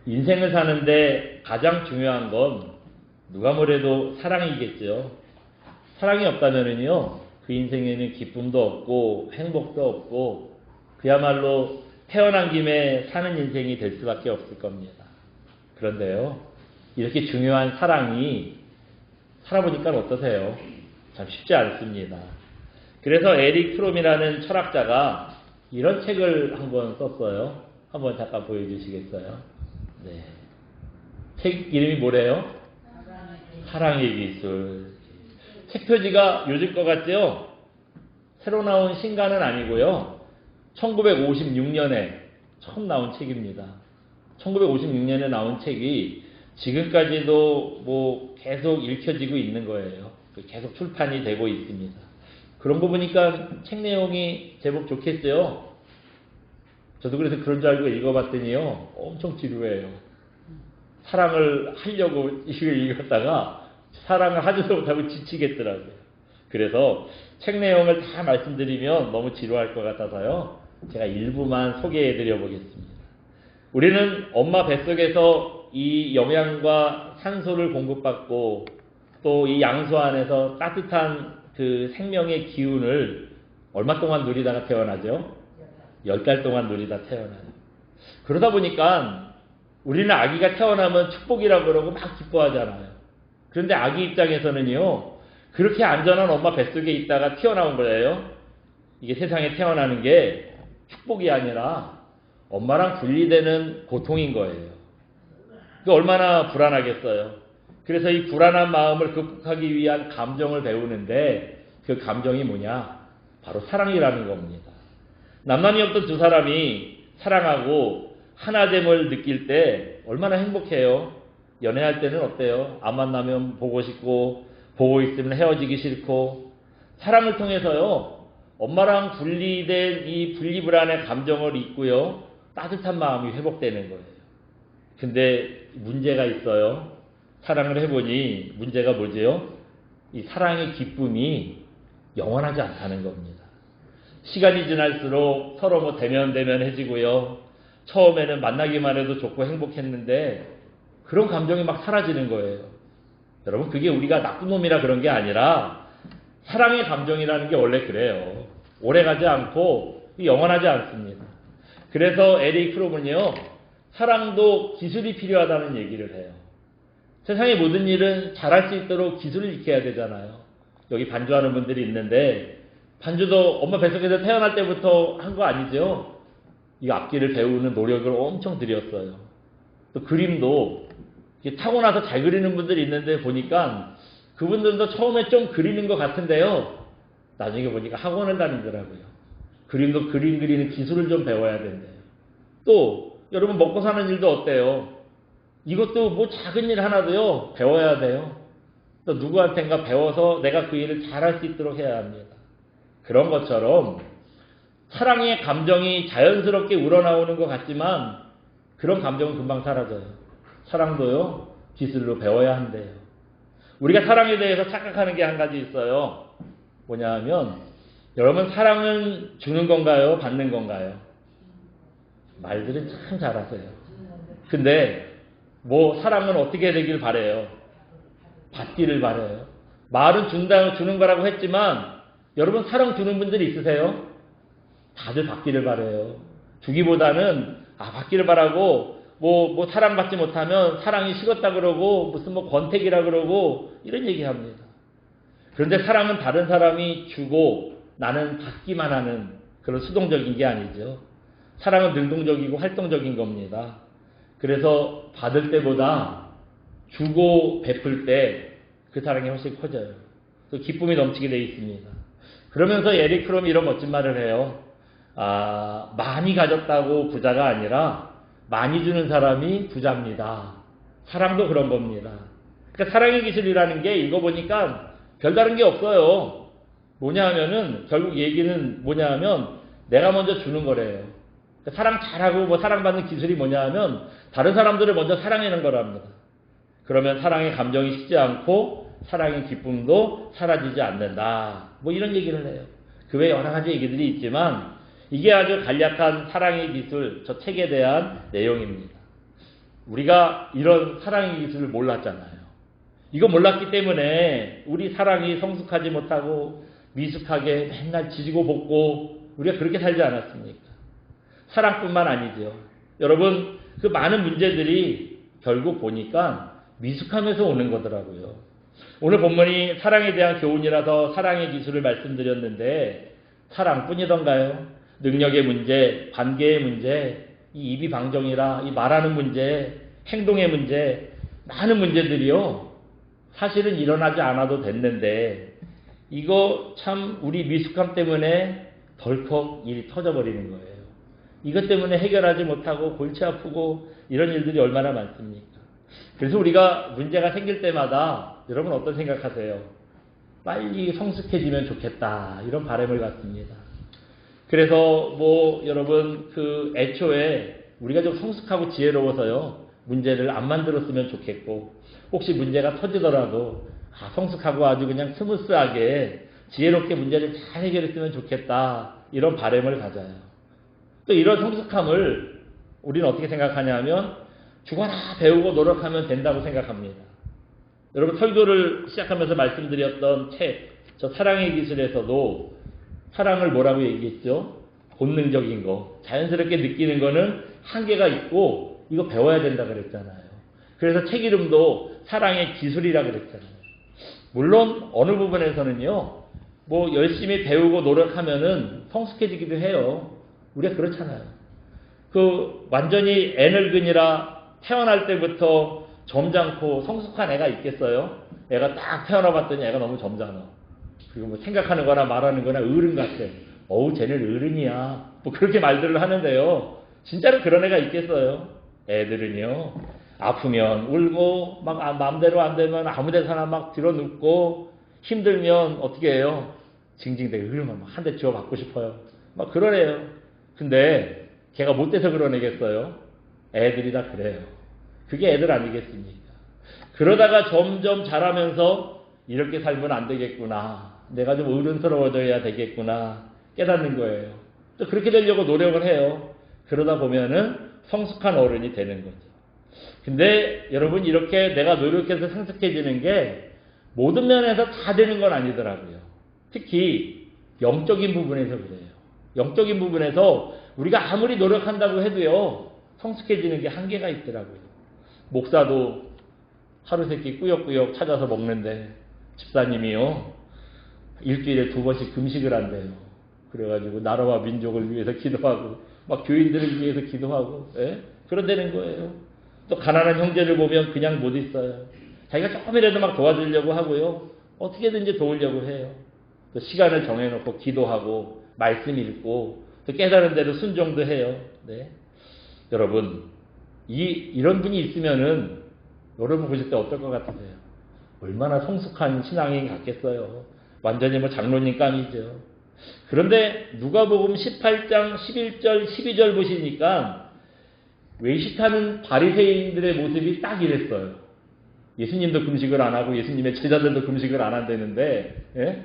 인생을 사는데 가장 중요한 건 누가 뭐래도 사랑이겠죠. 사랑이 없다면은요, 그 인생에는 기쁨도 없고 행복도 없고 그야말로 태어난 김에 사는 인생이 될 수밖에 없을 겁니다. 그런데요, 이렇게 중요한 사랑이 살아보니까 어떠세요? 참 쉽지 않습니다. 그래서 에릭 프롬이라는 철학자가 이런 책을 한번 썼어요. 한번 잠깐 보여주시겠어요? 네. 책 이름이 뭐래요? 사랑의 기술. 책 표지가 요즘 거 같죠? 새로 나온 신간은 아니고요. 1956년에 처음 나온 책입니다. 1956년에 나온 책이 지금까지도 뭐 계속 읽혀지고 있는 거예요. 계속 출판이 되고 있습니다. 그런 거 보니까 책 내용이 제법 좋겠죠? 저도 그래서 그런 줄 알고 읽어봤더니요, 엄청 지루해요. 사랑을 하려고 이걸 읽었다가 사랑을 하지도 못하고 지치겠더라고요. 그래서 책 내용을 다 말씀드리면 너무 지루할 것 같아서요, 제가 일부만 소개해드려 보겠습니다. 우리는 엄마 뱃속에서 이 영양과 산소를 공급받고 또 이 양수 안에서 따뜻한 그 생명의 기운을 얼마 동안 누리다가 태어나죠? 10달 동안 누리다 태어나요. 그러다 보니까 우리는 아기가 태어나면 축복이라고 그러고 막 기뻐하잖아요. 그런데 아기 입장에서는요, 그렇게 안전한 엄마 뱃속에 있다가 튀어나온 거예요. 이게 세상에 태어나는 게 축복이 아니라 엄마랑 분리되는 고통인 거예요. 그 얼마나 불안하겠어요. 그래서 이 불안한 마음을 극복하기 위한 감정을 배우는데 그 감정이 뭐냐? 바로 사랑이라는 겁니다. 남남이 없던 두 사람이 사랑하고 하나됨을 느낄 때 얼마나 행복해요. 연애할 때는 어때요? 안 만나면 보고 싶고 보고 있으면 헤어지기 싫고. 사랑을 통해서요, 엄마랑 분리된 이 분리불안의 감정을 잊고요, 따뜻한 마음이 회복되는 거예요. 근데 문제가 있어요. 사랑을 해보니 문제가 뭐지요? 이 사랑의 기쁨이 영원하지 않다는 겁니다. 시간이 지날수록 서로 뭐 대면해지고요. 처음에는 만나기만 해도 좋고 행복했는데 그런 감정이 막 사라지는 거예요. 여러분, 그게 우리가 나쁜 놈이라 그런 게 아니라 사랑의 감정이라는 게 원래 그래요. 오래가지 않고 영원하지 않습니다. 그래서 에릭 프롬은요, 사랑도 기술이 필요하다는 얘기를 해요. 세상의 모든 일은 잘할 수 있도록 기술을 익혀야 되잖아요. 여기 반주하는 분들이 있는데 반주도 엄마 뱃속에서 태어날 때부터 한 거 아니죠? 이 악기를 배우는 노력을 엄청 들였어요. 또 그림도 타고나서 잘 그리는 분들이 있는데 보니까 그분들도 처음에 좀 그리는 것 같은데요, 나중에 보니까 학원을 다니더라고요. 그림도 그림 그리는 기술을 좀 배워야 된대요. 또 여러분, 먹고 사는 일도 어때요? 이것도 뭐 작은 일 하나도요, 배워야 돼요. 또 누구한텐가 배워서 내가 그 일을 잘할 수 있도록 해야 합니다. 그런 것처럼 사랑의 감정이 자연스럽게 우러나오는 것 같지만 그런 감정은 금방 사라져요. 사랑도요, 기술로 배워야 한대요. 우리가 사랑에 대해서 착각하는 게 한 가지 있어요. 뭐냐 하면, 여러분, 사랑은 주는 건가요? 받는 건가요? 말들은 참 잘하세요. 근데 뭐 사랑은 어떻게 되길 바래요? 받기를 바래요. 말은 주는 거라고 했지만 여러분, 사랑 주는 분들이 있으세요? 다들 받기를 바래요. 주기보다는 받기를 바라고 뭐 사랑받지 못하면 사랑이 식었다 그러고 무슨 뭐 권태기라 그러고 이런 얘기합니다. 그런데 사랑은 다른 사람이 주고 나는 받기만 하는 그런 수동적인 게 아니죠. 사랑은 능동적이고 활동적인 겁니다. 그래서 받을 때보다 주고 베풀 때 그 사랑이 훨씬 커져요. 그 기쁨이 넘치게 되어 있습니다. 그러면서 에릭 프롬이 이런 멋진 말을 해요. 많이 가졌다고 부자가 아니라 많이 주는 사람이 부자입니다. 사랑도 그런 겁니다. 그러니까 사랑의 기술이라는 게 읽어보니까 별다른 게 없어요. 뭐냐 하면은 결국 얘기는 뭐냐 하면 내가 먼저 주는 거래요. 그러니까 사랑 잘하고 뭐 사랑받는 기술이 뭐냐 하면 다른 사람들을 먼저 사랑하는 거랍니다. 그러면 사랑의 감정이 식지 않고 사랑의 기쁨도 사라지지 않는다. 뭐 이런 얘기를 해요. 그 외에 여러 가지 얘기들이 있지만 이게 아주 간략한 사랑의 기술, 저 책에 대한 내용입니다. 우리가 이런 사랑의 기술을 몰랐잖아요. 이거 몰랐기 때문에 우리 사랑이 성숙하지 못하고 미숙하게 맨날 지지고 볶고 우리가 그렇게 살지 않았습니까? 사랑뿐만 아니죠. 여러분, 그 많은 문제들이 결국 보니까 미숙함에서 오는 거더라고요. 오늘 본문이 사랑에 대한 교훈이라서 사랑의 기술을 말씀드렸는데 사랑뿐이던가요? 능력의 문제, 관계의 문제, 이 입이 방정이라 이 말하는 문제, 행동의 문제, 많은 문제들이요. 사실은 일어나지 않아도 됐는데 이거 참 우리 미숙함 때문에 덜컥 일이 터져버리는 거예요. 이것 때문에 해결하지 못하고 골치 아프고 이런 일들이 얼마나 많습니까? 그래서 우리가 문제가 생길 때마다 여러분 어떤 생각하세요? 빨리 성숙해지면 좋겠다 이런 바람을 갖습니다. 그래서 여러분 그 애초에 우리가 좀 성숙하고 지혜로워서요 문제를 안 만들었으면 좋겠고 혹시 문제가 터지더라도 성숙하고 아주 그냥 스무스하게 지혜롭게 문제를 잘 해결했으면 좋겠다 이런 바람을 가져요. 또 이런 성숙함을 우리는 어떻게 생각하냐면 죽어라 배우고 노력하면 된다고 생각합니다. 여러분 설교를 시작하면서 말씀드렸던 책 저 사랑의 기술에서도 사랑을 뭐라고 얘기했죠? 본능적인 거, 자연스럽게 느끼는 거는 한계가 있고 이거 배워야 된다 그랬잖아요. 그래서 책 이름도 사랑의 기술이라 그랬잖아요. 물론 어느 부분에서는요, 열심히 배우고 노력하면은 성숙해지기도 해요. 우리가 그렇잖아요. 완전히 애늙은이라 태어날 때부터 점잖고 성숙한 애가 있겠어요? 애가 딱 태어나 봤더니 애가 너무 점잖아. 그리고 생각하는 거나 말하는 거나 어른 같아. 쟤는 어른이야. 그렇게 말들을 하는데요. 진짜로 그런 애가 있겠어요? 애들은요. 아프면 울고 막 마음대로 안 되면 아무 데서나 막 들어눕고 힘들면 어떻게 해요? 징징대고 흐르면 한 대 주워 받고 싶어요. 막 그런 애요. 근데 걔가 못돼서 그런 애겠어요? 애들이 다 그래요. 그게 애들 아니겠습니까? 그러다가 점점 자라면서 이렇게 살면 안 되겠구나. 내가 좀 어른스러워져야 되겠구나. 깨닫는 거예요. 또 그렇게 되려고 노력을 해요. 그러다 보면은 성숙한 어른이 되는 거죠. 근데 여러분 이렇게 내가 노력해서 성숙해지는 게 모든 면에서 다 되는 건 아니더라고요. 특히 영적인 부분에서 그래요. 영적인 부분에서 우리가 아무리 노력한다고 해도요. 성숙해지는 게 한계가 있더라고요. 목사도 하루 세끼 꾸역꾸역 찾아서 먹는데 집사님이요. 일주일에 2번씩 금식을 한대요. 그래가지고 나라와 민족을 위해서 기도하고 막 교인들을 위해서 기도하고 그런다는 거예요. 또 가난한 형제를 보면 그냥 못 있어요. 자기가 조금이라도 막 도와주려고 하고요. 어떻게든지 도우려고 해요. 또 시간을 정해놓고 기도하고 말씀 읽고 또 깨달은 대로 순종도 해요. 네. 여러분 이런 분이 있으면은 여러분 보실 때 어떨 것 같으세요? 얼마나 성숙한 신앙이 같겠어요. 완전히 장로님 감이죠. 그런데 누가복음 18장 11절 12절 보시니까 외식하는 바리새인들의 모습이 딱 이랬어요. 예수님도 금식을 안 하고 예수님의 제자들도 금식을 안 한다는데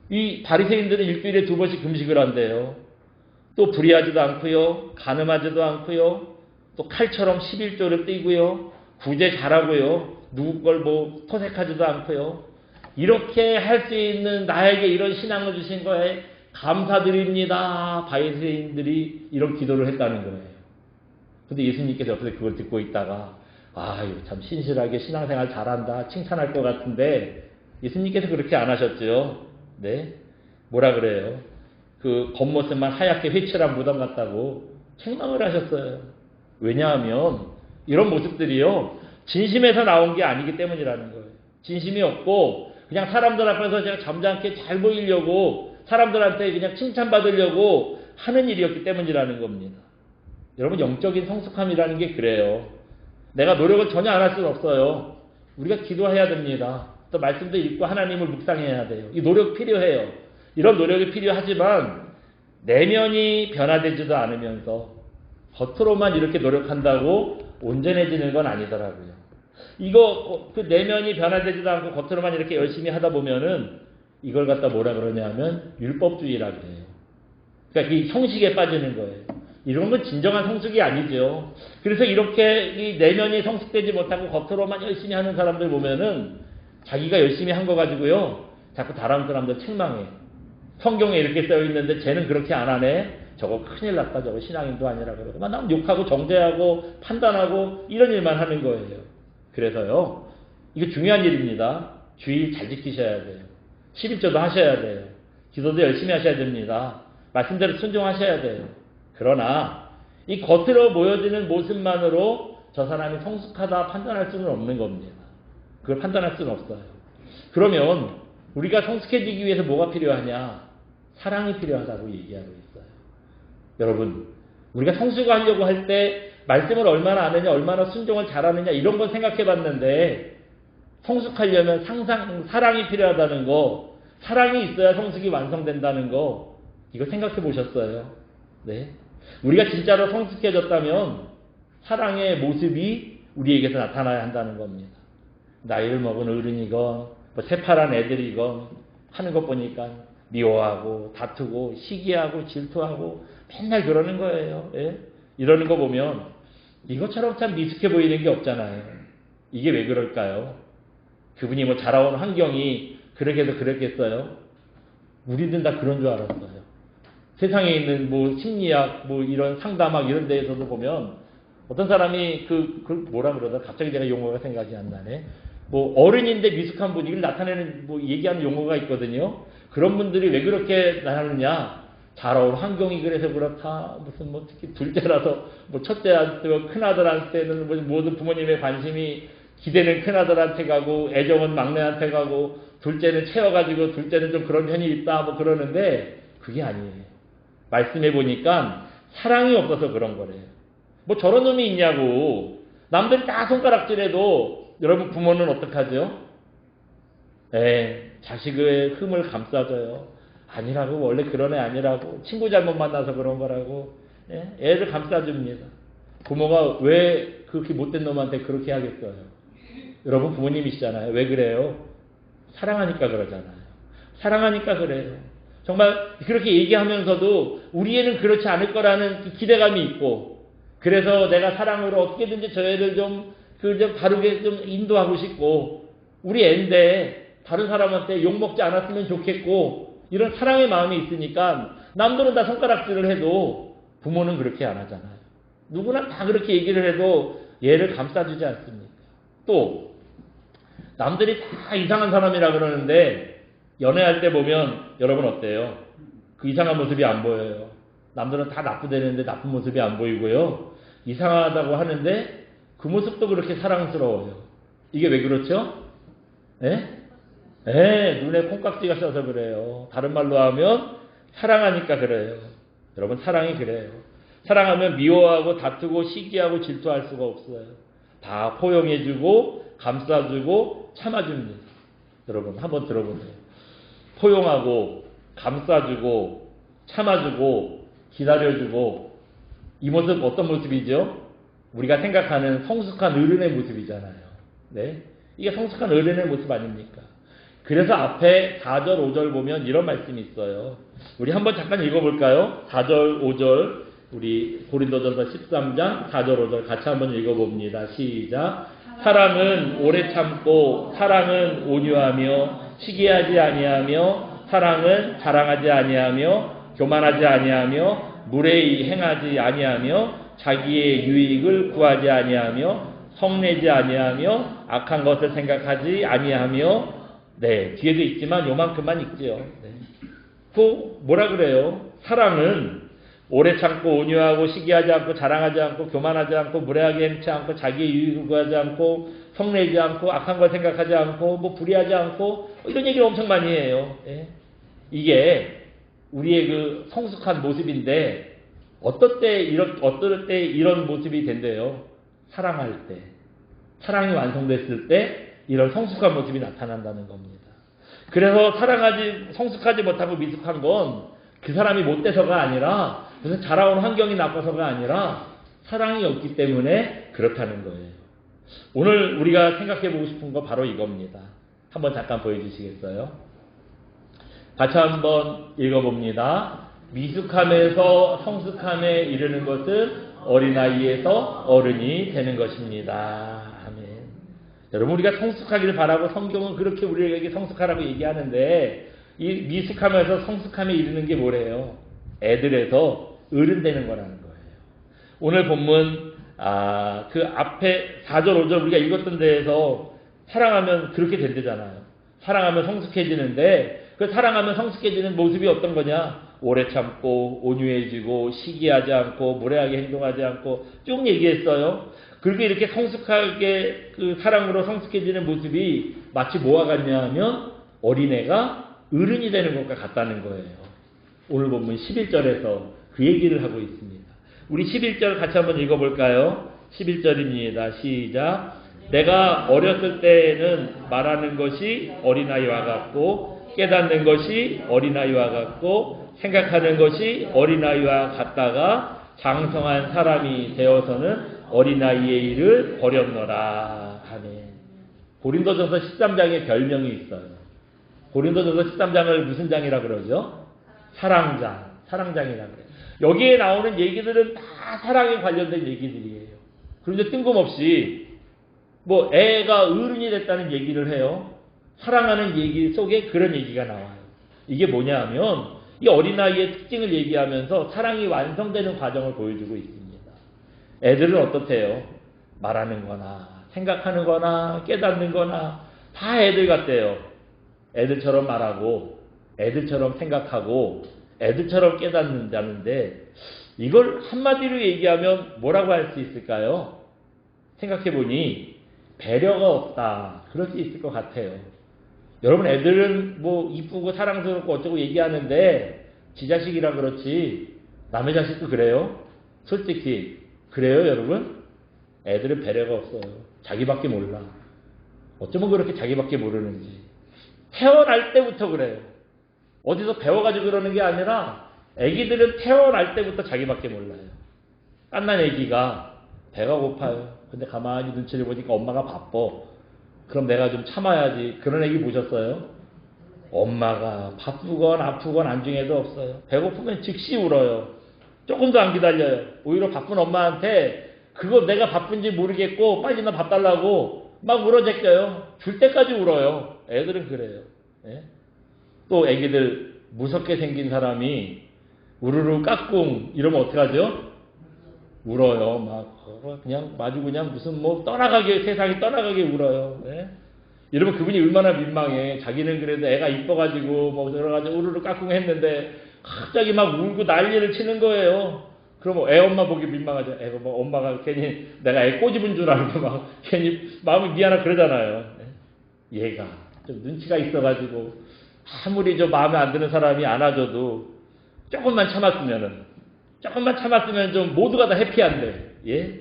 이 바리새인들은 일주일에 2번씩 금식을 한대요. 또 불의하지도 않고요. 간음하지도 않고요. 또 칼처럼 11조를 띄고요. 구제 잘하고요. 누구 걸 토색하지도 않고요. 이렇게 할 수 있는 나에게 이런 신앙을 주신 거에 감사드립니다. 바리새인들이 이런 기도를 했다는 거예요. 근데 예수님께서 옆에서 그걸 듣고 있다가 참 신실하게 신앙생활 잘한다 칭찬할 것 같은데 예수님께서 그렇게 안 하셨죠. 네, 뭐라 그래요? 그 겉모습만 하얗게 회칠한 무덤 같다고 책망을 하셨어요. 왜냐하면 이런 모습들이요 진심에서 나온 게 아니기 때문이라는 거예요. 진심이 없고 그냥 사람들 앞에서 제가 점잖게 잘 보이려고 사람들한테 그냥 칭찬받으려고 하는 일이었기 때문이라는 겁니다. 여러분 영적인 성숙함이라는 게 그래요. 내가 노력을 전혀 안 할 수는 없어요. 우리가 기도해야 됩니다. 또 말씀도 읽고 하나님을 묵상해야 돼요. 이 노력 필요해요. 이런 노력이 필요하지만 내면이 변화되지도 않으면서 겉으로만 이렇게 노력한다고 온전해지는 건 아니더라고요. 그 내면이 변화되지도 않고 겉으로만 이렇게 열심히 하다 보면은 이걸 갖다 뭐라 그러냐면 율법주의라 그래요. 그러니까 이 형식에 빠지는 거예요. 이런 건 진정한 성숙이 아니죠. 그래서 이렇게 이 내면이 성숙되지 못하고 겉으로만 열심히 하는 사람들 보면은 자기가 열심히 한 거 가지고요, 자꾸 다른 사람들 책망해. 성경에 이렇게 써 있는데 쟤는 그렇게 안 하네. 저거 큰일 났다. 저거 신앙인도 아니라 그러고 막 남 욕하고 정죄하고 판단하고 이런 일만 하는 거예요. 그래서요, 이거 중요한 일입니다. 주의 잘 지키셔야 돼요. 11조도 하셔야 돼요. 기도도 열심히 하셔야 됩니다. 말씀대로 순종하셔야 돼요. 그러나 이 겉으로 보여지는 모습만으로 저 사람이 성숙하다 판단할 수는 없는 겁니다. 그걸 판단할 수는 없어요. 그러면 우리가 성숙해지기 위해서 뭐가 필요하냐? 사랑이 필요하다고 얘기하고 있어요. 여러분, 우리가 성숙하려고 할 때 말씀을 얼마나 아느냐, 얼마나 순종을 잘하느냐 이런 건 생각해 봤는데, 성숙하려면 사랑이 필요하다는 거, 사랑이 있어야 성숙이 완성된다는 거, 이거 생각해 보셨어요? 네. 우리가 진짜로 성숙해졌다면 사랑의 모습이 우리에게서 나타나야 한다는 겁니다. 나이를 먹은 어른이건 뭐 새파란 애들이건 하는 것 보니까 미워하고 다투고 시기하고 질투하고 맨날 그러는 거예요. 예? 이러는 거 보면 이것처럼 참 미숙해 보이는 게 없잖아요. 이게 왜 그럴까요? 그분이 뭐 자라온 환경이 그렇게 해서 그랬겠어요? 우리는 다 그런 줄 알았어요. 세상에 있는 뭐 심리학, 뭐 이런 상담학 이런 데에서도 보면 어떤 사람이 그 뭐라 그러다 갑자기 제가 용어가 생각이 안 나네. 뭐 어른인데 미숙한 분 이걸 나타내는 뭐 얘기하는 용어가 있거든요. 그런 분들이 왜 그렇게 나타내느냐? 자라온 환경이 그래서 그렇다. 무슨 뭐 특히 둘째라서 뭐 첫째한테 큰아들한테는 뭐 모든 부모님의 관심이 기대는 큰아들한테 가고 애정은 막내한테 가고 둘째는 채워가지고 둘째는 좀 그런 편이 있다 뭐 그러는데 그게 아니에요. 말씀해 보니까 사랑이 없어서 그런 거래요. 뭐 저런 놈이 있냐고. 남들이 다 손가락질해도 여러분 부모는 어떡하죠? 자식의 흠을 감싸줘요. 아니라고, 원래 그런 애 아니라고, 친구 잘못 만나서 그런 거라고, 애를 감싸줍니다. 부모가 왜 그렇게 못된 놈한테 그렇게 하겠어요? 여러분 부모님이시잖아요. 왜 그래요? 사랑하니까 그러잖아요. 사랑하니까 그래요. 정말 그렇게 얘기하면서도 우리 애는 그렇지 않을 거라는 기대감이 있고, 그래서 내가 사랑으로 어떻게든지 저 애를 좀 바르게 좀 인도하고 싶고, 우리 애인데 다른 사람한테 욕먹지 않았으면 좋겠고, 이런 사랑의 마음이 있으니까 남들은 다 손가락질을 해도 부모는 그렇게 안 하잖아요. 누구나 다 그렇게 얘기를 해도 얘를 감싸주지 않습니까? 또 남들이 다 이상한 사람이라 그러는데 연애할 때 보면 여러분 어때요? 그 이상한 모습이 안 보여요. 남들은 다 나쁘다는데 나쁜 모습이 안 보이고요. 이상하다고 하는데 그 모습도 그렇게 사랑스러워요. 이게 왜 그렇죠? 눈에 콩깍지가 씌어서 그래요. 다른 말로 하면 사랑하니까 그래요. 여러분 사랑이 그래요. 사랑하면 미워하고 다투고 시기하고 질투할 수가 없어요. 다 포용해주고 감싸주고 참아줍니다. 여러분 한번 들어보세요. 포용하고 감싸주고 참아주고 기다려주고, 이 모습 어떤 모습이죠? 우리가 생각하는 성숙한 어른의 모습이잖아요. 네? 이게 성숙한 어른의 모습 아닙니까? 그래서 앞에 4절 5절 보면 이런 말씀이 있어요. 우리 한번 잠깐 읽어볼까요? 4절 5절 우리 고린도전서 13장 4절 5절 같이 한번 읽어봅니다. 시작. 사랑은 오래 참고 사랑은 온유하며 시기하지 아니하며 사랑은 자랑하지 아니하며 교만하지 아니하며 무례히 행하지 아니하며 자기의 유익을 구하지 아니하며 성내지 아니하며 악한 것을 생각하지 아니하며, 뒤에도 있지만 요만큼만 읽지요. 또 뭐라 그래요? 사랑은 오래 참고 온유하고 시기하지 않고 자랑하지 않고 교만하지 않고 무례하게 행치 않고 자기의 유익을 구하지 않고 성내지 않고 악한 걸 생각하지 않고 뭐 불의하지 않고 이런 얘기를 엄청 많이 해요. 이게 우리의 그 성숙한 모습인데 어떨 때 이런 모습이 된대요? 사랑할 때, 사랑이 완성됐을 때 이런 성숙한 모습이 나타난다는 겁니다. 그래서 성숙하지 못하고 미숙한 건 그 사람이 못돼서가 아니라 무슨 자라온 환경이 나빠서가 아니라 사랑이 없기 때문에 그렇다는 거예요. 오늘 우리가 생각해 보고 싶은 거 바로 이겁니다. 한번 잠깐 보여주시겠어요? 같이 한번 읽어봅니다. 미숙함에서 성숙함에 이르는 것은 어린아이에서 어른이 되는 것입니다. 아멘. 여러분, 우리가 성숙하기를 바라고 성경은 그렇게 우리에게 성숙하라고 얘기하는데, 이 미숙함에서 성숙함에 이르는 게 뭐래요? 애들에서 어른 되는 거라는 거예요. 오늘 본문 그 앞에 4절 5절 우리가 읽었던 데에서 사랑하면 그렇게 된대잖아요. 사랑하면 성숙해지는데, 그 사랑하면 성숙해지는 모습이 어떤 거냐? 오래 참고 온유해지고 시기하지 않고 무례하게 행동하지 않고 쭉 얘기했어요. 그리고 이렇게 성숙하게 그 사랑으로 성숙해지는 모습이 마치 뭐와 같냐 하면 어린애가 어른이 되는 것과 같다는 거예요. 오늘 본문 11절에서 그 얘기를 하고 있습니다. 우리 11절 같이 한번 읽어볼까요? 11절입니다. 시작. 내가 어렸을 때에는 말하는 것이 어린아이와 같고 깨닫는 것이 어린아이와 같고 생각하는 것이 어린아이와 같다가 장성한 사람이 되어서는 어린아이의 일을 버렸노라. 아멘. 고린도전서 13장에 별명이 있어요. 고린도전서 13장을 무슨 장이라 그러죠? 사랑장. 사랑장이라 그래요. 여기에 나오는 얘기들은 다 사랑에 관련된 얘기들이에요. 그런데 뜬금없이 뭐 애가 어른이 됐다는 얘기를 해요. 사랑하는 얘기 속에 그런 얘기가 나와요. 이게 뭐냐 하면 이 어린아이의 특징을 얘기하면서 사랑이 완성되는 과정을 보여주고 있습니다. 애들은 어떻대요? 말하는 거나 생각하는 거나 깨닫는 거나 다 애들 같대요. 애들처럼 말하고 애들처럼 생각하고 애들처럼 깨닫는다는데, 이걸 한마디로 얘기하면 뭐라고 할 수 있을까요? 생각해보니 배려가 없다. 그럴 수 있을 것 같아요. 여러분, 애들은 뭐 이쁘고 사랑스럽고 어쩌고 얘기하는데 지 자식이라 그렇지 남의 자식도 그래요? 솔직히 그래요, 여러분? 애들은 배려가 없어요. 자기밖에 몰라. 어쩌면 그렇게 자기밖에 모르는지. 태어날 때부터 그래요. 어디서 배워가지고 그러는 게 아니라 애기들은 태어날 때부터 자기밖에 몰라요. 갓난 애기가 배가 고파요. 근데 가만히 눈치를 보니까 엄마가 바빠. 그럼 내가 좀 참아야지. 그런 애기 보셨어요? 엄마가 바쁘건 아프건 안중에도 없어요. 배고프면 즉시 울어요. 조금도 안 기다려요. 오히려 바쁜 엄마한테 그거 내가 바쁜지 모르겠고 빨리 나 밥 달라고 막 울어 제껴요. 줄 때까지 울어요. 애들은 그래요. 예? 또 애기들 무섭게 생긴 사람이 우르르 까꿍 이러면 어떡하죠? 울어요. 막 그냥 마주 그냥 무슨 뭐 떠나가게, 세상이 떠나가게 울어요. 예? 이러면 그분이 얼마나 민망해. 자기는 그래도 애가 이뻐가지고 뭐 여러 가지 우르르 까꿍 했는데 갑자기 막 울고 난리를 치는 거예요. 그러면 애 엄마 보기 민망하죠. 애가 뭐 엄마가 괜히 내가 애 꼬집은 줄 알고 막 괜히 마음이 미안하고 그러잖아요. 예? 얘가 좀 눈치가 있어가지고 아무리 저 마음에 안 드는 사람이 안아줘도 조금만 참았으면 좀 모두가 다 해피한데, 예?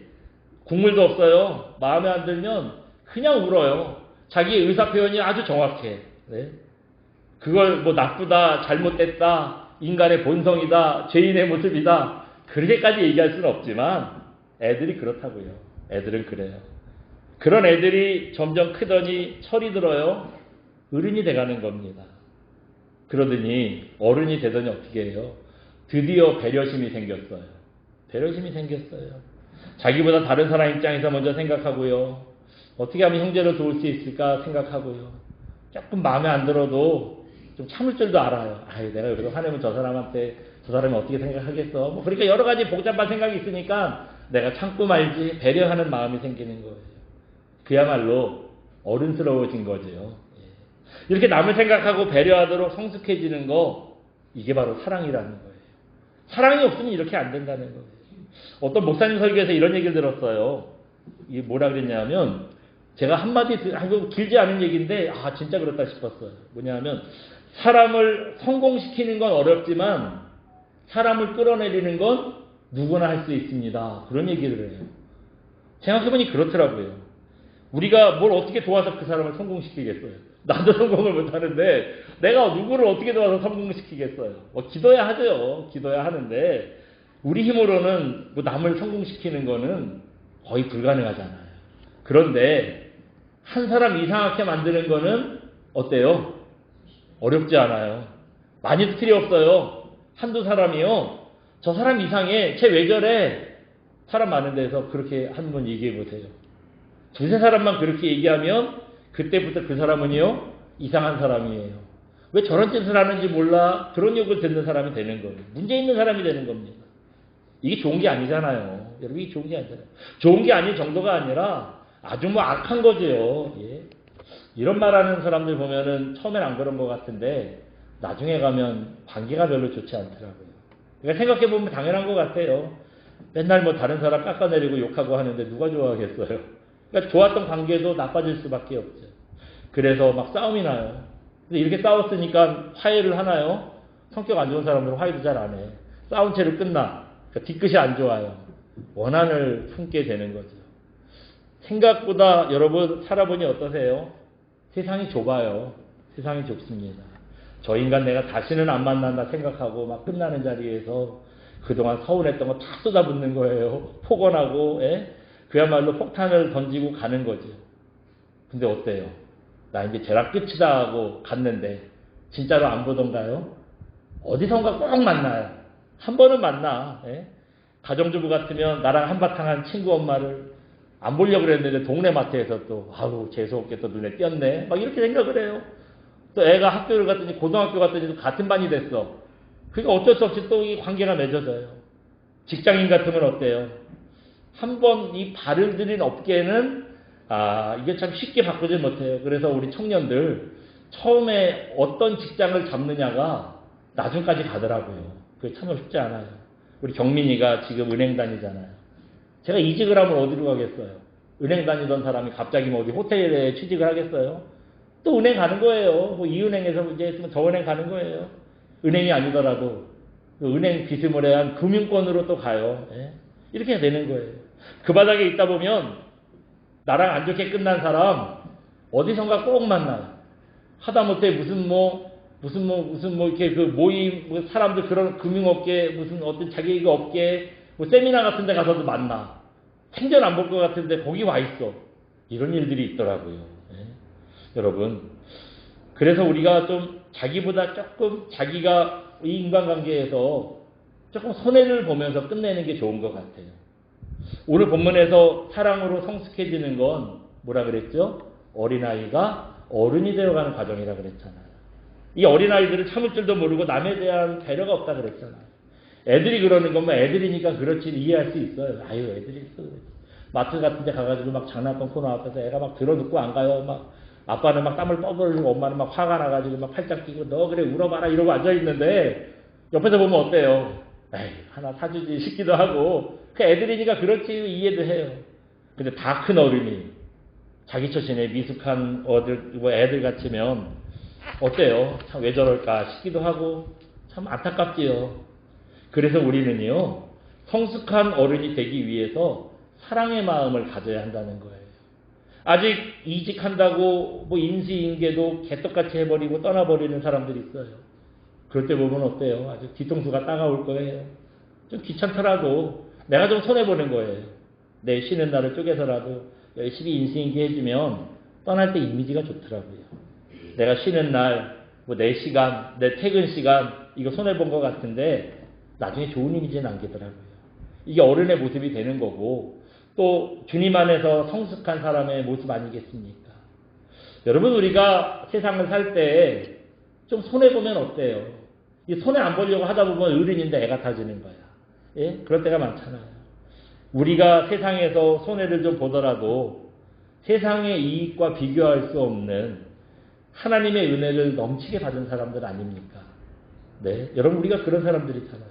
국물도 없어요. 마음에 안 들면 그냥 울어요. 자기의 의사 표현이 아주 정확해. 네? 그걸 뭐 나쁘다, 잘못됐다, 인간의 본성이다, 죄인의 모습이다, 그렇게까지 얘기할 수는 없지만 애들이 그렇다고요. 애들은 그래요. 그런 애들이 점점 크더니 철이 들어요. 어른이 돼가는 겁니다. 그러더니 어른이 되더니 어떻게 해요? 드디어 배려심이 생겼어요. 배려심이 생겼어요. 자기보다 다른 사람 입장에서 먼저 생각하고요. 어떻게 하면 형제를 도울 수 있을까 생각하고요. 조금 마음에 안 들어도 좀 참을 줄도 알아요. 아유, 내가 여기서 화내면 저 사람이 어떻게 생각하겠어. 뭐 그러니까 여러 가지 복잡한 생각이 있으니까 내가 참고 말지 배려하는 마음이 생기는 거예요. 그야말로 어른스러워진 거죠. 이렇게 남을 생각하고 배려하도록 성숙해지는 거, 이게 바로 사랑이라는 거예요. 사랑이 없으면 이렇게 안 된다는 거예요. 어떤 목사님 설교에서 이런 얘기를 들었어요. 이게 뭐라 그랬냐면, 제가 한마디 하고 길지 않은 얘기인데 진짜 그렇다 싶었어요. 뭐냐면 사람을 성공시키는 건 어렵지만 사람을 끌어내리는 건 누구나 할 수 있습니다. 그런 얘기를 해요. 생각해보니 그렇더라고요. 우리가 뭘 어떻게 도와서 그 사람을 성공시키겠어요. 나도 성공을 못하는데 내가 누구를 어떻게 도와서 성공시키겠어요. 뭐 기도야 하죠. 기도야 하는데 우리 힘으로는 뭐 남을 성공시키는 거는 거의 불가능하잖아요. 그런데 한 사람 이상하게 만드는 거는 어때요? 어렵지 않아요. 많이도 필요 없어요. 한두 사람이요. 저 사람 이상해. 쟤 왜 저래? 사람 많은 데서 그렇게 한번 얘기해 보세요. 두세 사람만 그렇게 얘기하면 그때부터 그 사람은요. 이상한 사람이에요. 왜 저런 짓을 하는지 몰라? 그런 욕을 듣는 사람이 되는 거예요. 문제 있는 사람이 되는 겁니다. 이게 좋은 게 아니잖아요. 여러분, 이게 좋은 게 아니잖아요. 좋은 게 아닌 정도가 아니라 아주 뭐 악한 거죠. 예. 이런 말하는 사람들 보면은 처음엔 안 그런 것 같은데 나중에 가면 관계가 별로 좋지 않더라고요. 그러니까 생각해보면 당연한 것 같아요. 맨날 뭐 다른 사람 깎아내리고 욕하고 하는데 누가 좋아하겠어요. 그러니까 좋았던 관계도 나빠질 수밖에 없죠. 그래서 막 싸움이 나요. 근데 이렇게 싸웠으니까 화해를 하나요? 성격 안 좋은 사람들은 화해도 잘 안 해. 싸운 채로 끝나. 그러니까 뒤끝이 안 좋아요. 원한을 품게 되는 거죠. 생각보다 여러분 살아보니 어떠세요? 세상이 좁아요. 세상이 좁습니다. 저 인간 내가 다시는 안 만난다 생각하고 막 끝나는 자리에서 그동안 서운했던 거 다 쏟아붓는 거예요. 폭언하고, 예? 그야말로 폭탄을 던지고 가는 거죠. 근데 어때요? 나 이제 쟤랑 끝이다 하고 갔는데 진짜로 안 보던가요? 어디선가 꼭 만나요. 한 번은 만나. 예? 가정주부 같으면 나랑 한바탕 한 친구 엄마를 안 보려고 그랬는데 동네 마트에서 또 아우 재수없게 또 눈에 띄었네. 막 이렇게 생각을 해요. 또 애가 학교를 갔더니 고등학교 갔더니 같은 반이 됐어. 그러니까 어쩔 수 없이 또 이 관계가 맺어져요. 직장인 같으면 어때요? 한 번 이 발을 들인 업계는 이게 참 쉽게 바꾸지 못해요. 그래서 우리 청년들 처음에 어떤 직장을 잡느냐가 나중까지 가더라고요. 그게 참 쉽지 않아요. 우리 경민이가 지금 은행 다니잖아요. 제가 이직을 하면 어디로 가겠어요? 은행 다니던 사람이 갑자기 뭐 어디 호텔에 취직을 하겠어요? 또 은행 가는 거예요. 뭐 이 은행에서 이제 있으면 저 은행 가는 거예요. 은행이 아니더라도 은행 비스무리한 금융권으로 또 가요. 예? 이렇게 되는 거예요. 그 바닥에 있다 보면 나랑 안 좋게 끝난 사람 어디선가 꼭 만나요. 하다못해 무슨 이렇게 그 모임 사람들 그런 금융업계 무슨 어떤 자기 업계 뭐 세미나 같은 데 가서도 만나. 생전 안 볼 것 같은데 거기 와 있어. 이런 일들이 있더라고요. 예? 여러분, 그래서 우리가 좀 자기보다 조금 자기가 이 인간관계에서 조금 손해를 보면서 끝내는 게 좋은 것 같아요. 오늘 본문에서 사랑으로 성숙해지는 건 뭐라 그랬죠? 어린아이가 어른이 되어가는 과정이라 그랬잖아요. 이 어린아이들은 참을 줄도 모르고 남에 대한 배려가 없다 그랬잖아요. 애들이 그러는 것만 애들이니까 그렇지 이해할 수 있어요. 아유, 애들이 있어. 마트 같은 데 가가지고 막 장난감 코너 앞에서 애가 막 들어눕고 안 가요. 막 아빠는 막 땀을 뻘뻘 흘리고 엄마는 막 화가 나가지고 막 팔짱 끼고 너 그래 울어봐라 이러고 앉아있는데 옆에서 보면 어때요? 에이, 하나 사주지 싶기도 하고 그 애들이니까 그렇지 이해도 해요. 근데 다 큰 어른이 자기 처신에 미숙한 애들 같으면 어때요? 참 왜 저럴까 싶기도 하고 참 안타깝지요. 그래서 우리는요 성숙한 어른이 되기 위해서 사랑의 마음을 가져야 한다는 거예요. 아직 이직한다고 뭐 인수인계도 개떡같이 해버리고 떠나버리는 사람들이 있어요. 그럴 때 보면 어때요? 아주 뒤통수가 따가울 거예요. 좀 귀찮더라도 내가 좀 손해보는 거예요. 내 쉬는 날을 쪼개서라도 열심히 인수인계 해주면 떠날 때 이미지가 좋더라고요. 내가 쉬는 날, 뭐 내 시간, 내 퇴근 시간 이거 손해본 것 같은데 나중에 좋은 이미지는 남기더라고요. 이게 어른의 모습이 되는 거고 또 주님 안에서 성숙한 사람의 모습 아니겠습니까? 여러분 우리가 세상을 살 때 좀 손해보면 어때요? 이 손해 안 보려고 하다 보면 어른인데 애가 타지는 거야. 예? 그럴 때가 많잖아요. 우리가 세상에서 손해를 좀 보더라도 세상의 이익과 비교할 수 없는 하나님의 은혜를 넘치게 받은 사람들 아닙니까? 네, 여러분 우리가 그런 사람들이잖아요.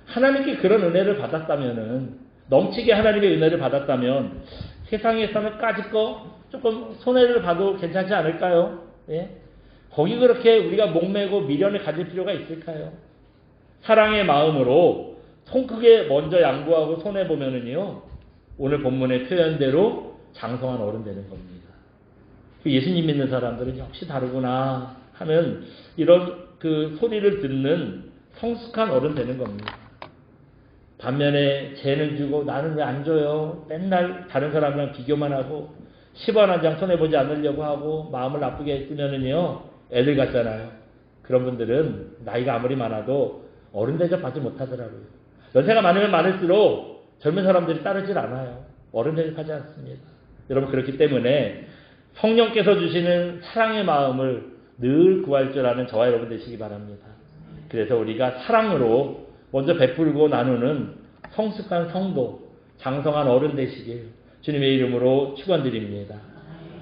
하나님께 그런 은혜를 받았다면은 넘치게 하나님의 은혜를 받았다면 세상에서는 까짓 거 조금 손해를 봐도 괜찮지 않을까요? 예? 거기 그렇게 우리가 목매고 미련을 가질 필요가 있을까요? 사랑의 마음으로 통 크게 먼저 양보하고 손해보면은요 오늘 본문의 표현대로 장성한 어른 되는 겁니다. 예수님 믿는 사람들은 역시 다르구나 하는 이런 그 소리를 듣는 성숙한 어른 되는 겁니다. 반면에 쟤는 주고 나는 왜 안 줘요? 맨날 다른 사람이랑 비교만 하고 10원 한 장 손해보지 않으려고 하고 마음을 나쁘게 했으면은요 애들 같잖아요. 그런 분들은 나이가 아무리 많아도 어른 대접받지 못하더라고요. 연세가 많으면 많을수록 젊은 사람들이 따르질 않아요. 어른 대접하지 않습니다. 여러분 그렇기 때문에 성령께서 주시는 사랑의 마음을 늘 구할 줄 아는 저와 여러분 되시기 바랍니다. 그래서 우리가 사랑으로 먼저 베풀고 나누는 성숙한 성도, 장성한 어른 되시길 주님의 이름으로 축원드립니다.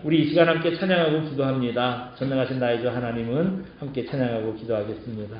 우리 이 시간 함께 찬양하고 기도합니다. 전능하신 나의 주 하나님은 함께 찬양하고 기도하겠습니다.